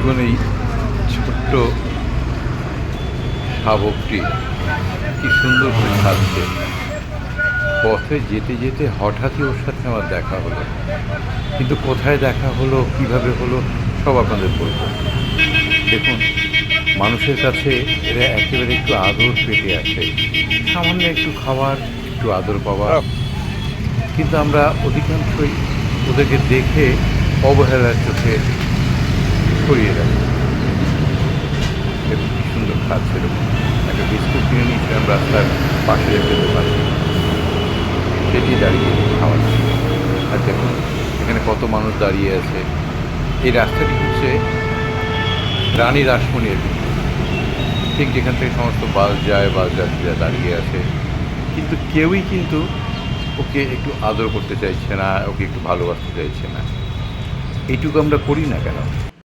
দেখুন এই ছোট্ট শাবকটি কি সুন্দর করে খাচ্ছে। পথে যেতে যেতে হঠাৎই ওর সাথে আমার দেখা হলো, কিন্তু কোথায় দেখা হলো, কিভাবে হলো, সব আপনাদের বলবো। দেখুন, মানুষের কাছে এরা একেবারে একটু আদর পেতে আসে, সামান্য একটু খাবার, একটু আদর পাওয়া, কিন্তু আমরা অধিকাংশই ওদেরকে দেখে অবহেলার চোখে সরিয়ে রাখি। দেখুন কি সুন্দর খাচ্ছে। দেখুন, একটা বিস্কুট কিনে নিয়েছিলাম রাস্তার পাশের একটা দোকান, সেটি দাঁড়িয়ে খাওয়াচ্ছে। আর দেখুন এখানে কত মানুষ দাঁড়িয়ে আছে। এই রাস্তাটি হচ্ছে রানী রাসমণির ভিতর, ঠিক যেখান থেকে সমস্ত বাস যায়, বাস যাত্রীরা দাঁড়িয়ে আছে, কিন্তু কেউই কিন্তু ওকে একটু আদর করতে চাইছে না, ওকে একটু ভালোবাসতে চাইছে না। এইটুকু আমরা করি না কেন?